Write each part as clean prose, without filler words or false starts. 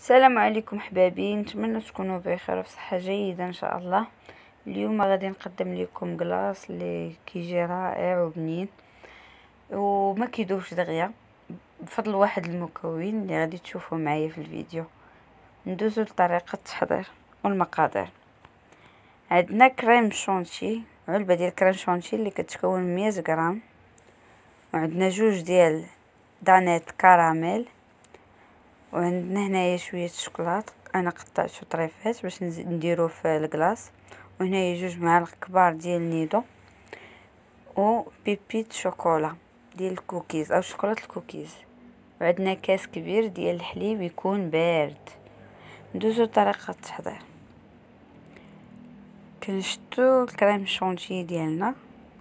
السلام عليكم حبابي، نتمنى تكونوا بخير وبصحه جيده ان شاء الله. اليوم غادي نقدم لكم كلاص اللي كيجي رائع وبنين وما كيدوبش دغيا بفضل واحد المكون اللي غادي تشوفوا معايا في الفيديو. ندوزو لطريقه التحضير والمقادير. عندنا كريم شونتي، علبه ديال كريم شونتي اللي كتكون 100 غرام، وعندنا جوج ديال دانيت كراميل، وعندنا هنايا شويه الشوكولات انا قطعته طريفات باش نديروه في الكلاص، وهنايا جوج معالق كبار ديال نيدو و بيبيت شوكولا ديال الكوكيز او شوكولاته الكوكيز، وعندنا كاس كبير ديال الحليب يكون بارد. ندوزو لطريقه التحضير. كنشدو الكريم شونتي ديالنا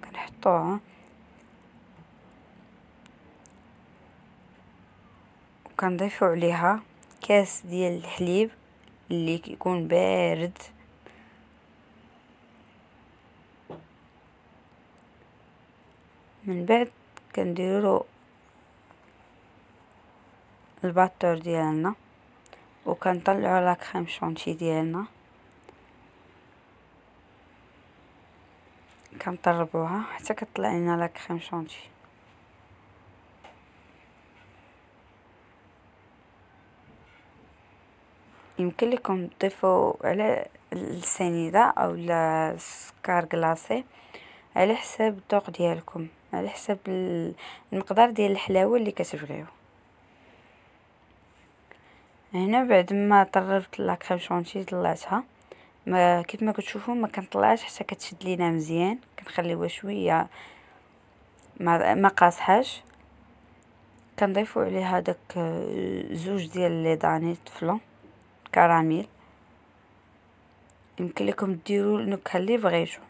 كنحطوها وكنضيفو عليها كاس ديال الحليب اللي كيكون بارد، من بعد كنديرو الباتور ديالنا وكنطلعو لا كريم شونتي ديالنا كنطربوها حتى كطلع لنا لا كريم شونتي. يمكن لكم تضيفوا على السنيده او السكر كلاصي على حساب الذوق ديالكم، على حساب المقدار ديال الحلاوه اللي كتبغيو. هنا بعد ما طربت لا كريم شونتي طلعتها، ما كيف ما كتشوفوا ما كنطلعش حتى كتشد لينا مزيان، كنخليوها شويه ما قاصحاش. كنضيفوا عليها داك زوج ديال لي دانيت فلون كراميل، يمكن لكم ديروا النكهه اللي بغيتو.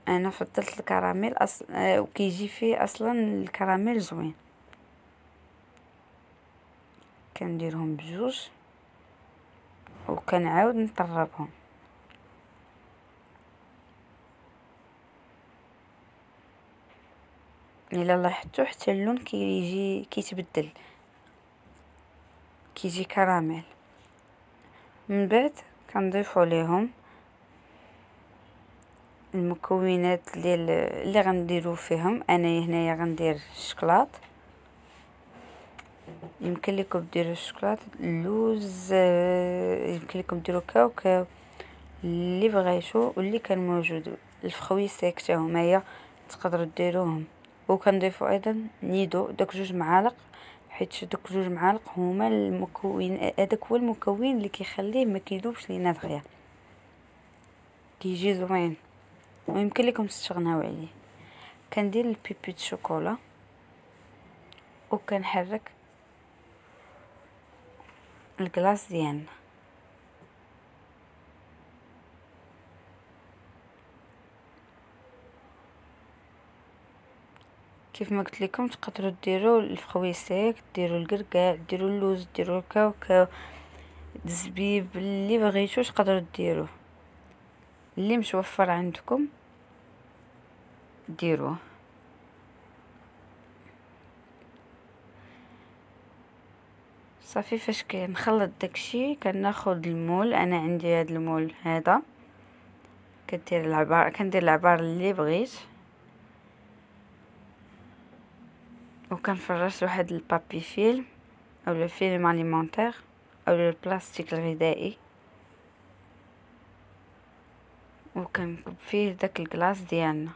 انا فضلت الكراميل وكيجي فيه اصلا الكراميل زوين. كنديرهم بجوج وكنعاود نطربهم. الا لاحظتوا حتى اللون كيجي كيتبدل، كيجي كراميل. من بعد كنضيفوا ليهم المكونات ديال اللي غنديروا فيهم. انا هنايا غندير الشكلاط، يمكن لكم ديروا الشكلاط، اللوز، يمكن لكم ديروا كاوكاو اللي بغيتو واللي كان موجود. الفخوي سيك حتى هما تقدروا ديروهم. وكنضيفوا ايضا نيدو داك جوج معالق، حيت داك جوج معالق هما المكون، هذاك هو المكون اللي كيخليه ما كيذوبش لينا دغيا، كيجي زوين ويمكن لكم تستغناو عليه. كندير البيبيت شوكولا وكنحرك الكلاص ديالنا. كيف ما قلت لكم تقدروا ديروا الفخوي سيك، ديروا الكركاع، ديروا اللوز، ديروا الكاوكاو، الزبيب، اللي بغيتو تقدروا ديروه، اللي متوفر عندكم ديروه. صافي فاش كنخلط داكشي كناخذ المول. انا عندي هذا المول هذا، كندير العبار اللي بغيت وكنفرش واحد البابي فيلم او الفيلم اليمونتير او البلاستيك الغذائي، وكنكب فيه داك الكلاص ديالنا.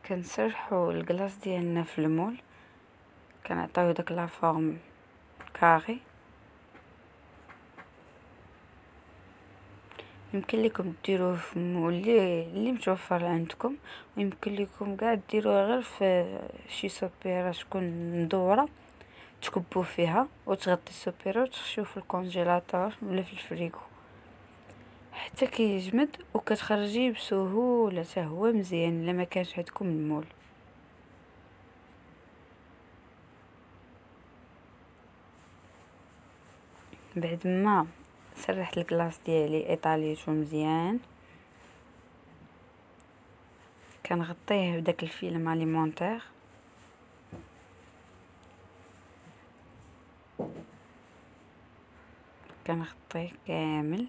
كنسرحوا الكلاص ديالنا في المول، كنعطيو داك لا فورم كاري. يمكن لكم ديروه في المول اللي متوفر عندكم، ويمكن لكم كاع ديروه غير في شي سوبيره تكون مدوره تكبوا فيها وتغطي السوبيرة وتخشيوه في الكونجيلاتور ولا في الفريغو حتى كيجمد، وكتخرجيه بسهوله حتى هو مزيان الا ما كانش عندكم المول. بعد ما سرحت الكلاص ديالي ايطاليتو مزيان، كنغطيه بداك الفيلم اليمونتير كنغطيه كامل.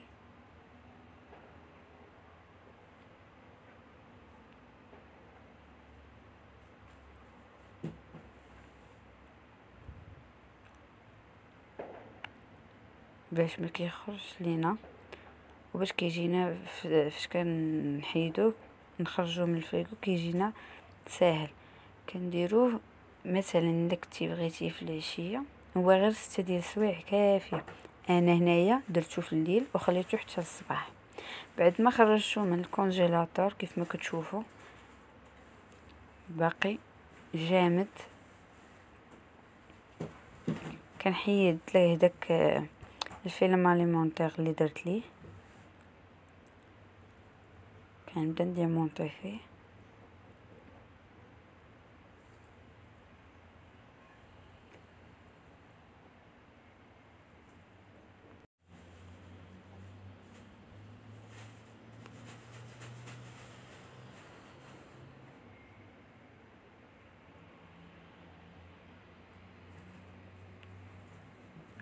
باش ما كيخرج لينا وباش كيجينا فاش كنحيدوه نخرجوه من الفريغو كيجينا ساهل. كنديروه مثلا الا كنتي بغيتيه في العشيه هو غير 6 ديال السوايع كافيه. انا هنايا درتو في الليل وخليته حتى الصباح. بعد ما خرجته من الكونجيلاتور كيف ما كتشوفوا باقي جامد، كنحيد ليه داك الفيلم اليمونتير اللي درت ليه، كنبدا نديمونطي فيه.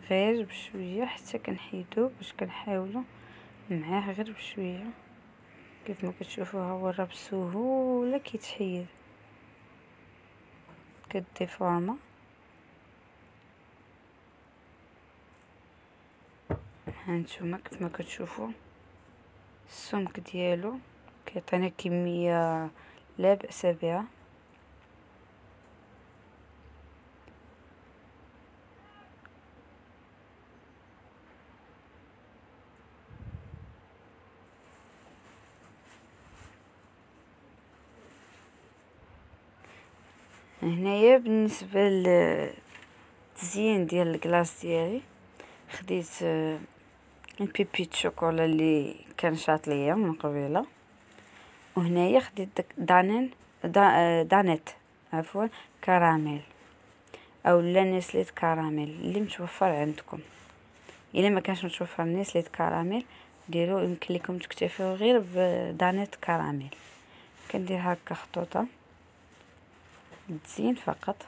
غير بشويه حتى كنحيدو باش كنحاولوا معاه غير بشويه. كيف ما كتشوفوا ها هو راه بسهوله كيتحيد كديفورما. هانتوما كيف ما كتشوفوا السمك ديالو كيعطينا كميه لا باس بها. هنايا بالنسبه للتزيين ديال الكلاص ديالي خديت البيبيت شوكولا اللي كان شاط ليا من قبيله، وهنايا خديت داك دانيت عفوا كراميل او لا نسليت كراميل اللي متوفر عندكم. الا ما كانش متوفر نسليت كراميل ديروا يمكن لكم تكتفيو غير بدانيت كراميل. كندير هكا خطوطه للتزيين فقط.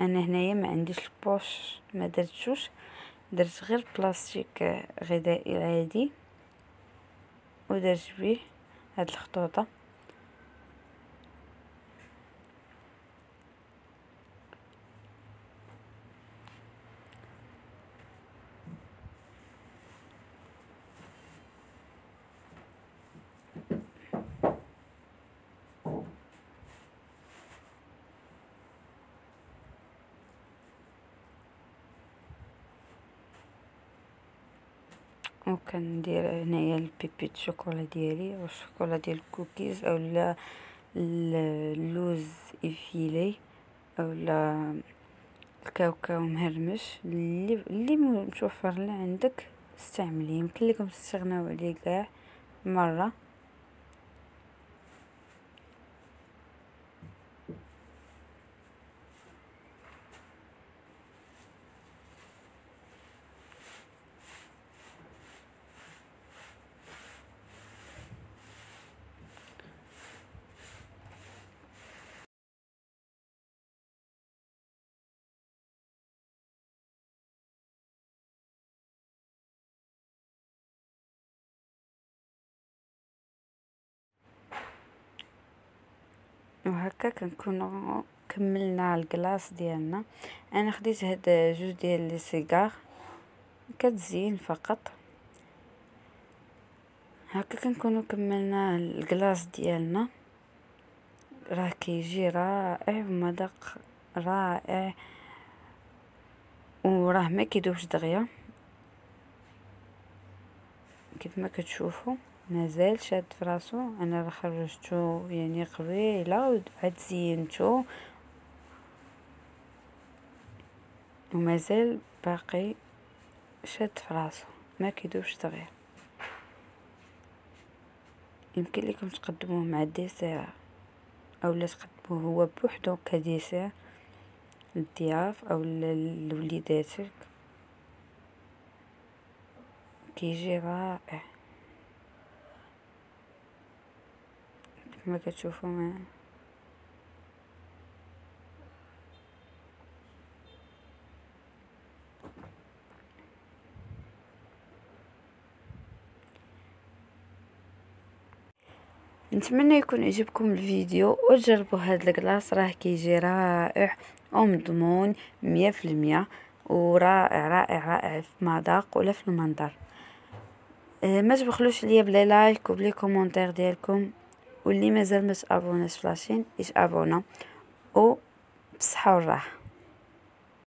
انا هنايا ما عنديش البوش ما درتوش، درت غير بلاستيك غذائي عادي ودرت بيه هاد الخطوطه. وكندير هنايا البيبيت شوكولا ديالي او الشوكولا ديال الكوكيز او لا اللوز افيلي او لا الكاوكاو مهرمش اللي متوفر اللي عندك استعمليه. يمكن لكم تستغناو عليه كاع مره. وهكا كنكونوا كملنا الكلاص ديالنا. انا خديت هاد جوج ديال لي سيجار كتزين فقط. هكا كنكونوا كملنا الكلاص ديالنا. راه كيجي رائع ومذاق رائع وراه ما كيدوبش دغيا كيف ما كتشوفوا. مازال شاد فراسو. انا راه خرجتو يعني قبيله وعاد زينتو ومازال باقي شاد فراسو، ما كيدوبش دغيا. يمكن لكم تقدموه مع الديسير اولا تقدموه هو بوحدو كديسير للضياف او لوليداتك، كيجي رائع كما كتشوفوا معايا. نتمنى يكون عجبكم الفيديو وتجربوا هذا الكلاص، راه كيجي رائع ومضمون 100%، ورائع رائع رائع في المذاق ولا في المنظر. ما تبخلوش ليا بلي لايك وبلي كومونتير ديالكم، واللي مازال ما تابوناش في لاشين يتابونا، و بصحه والراحه.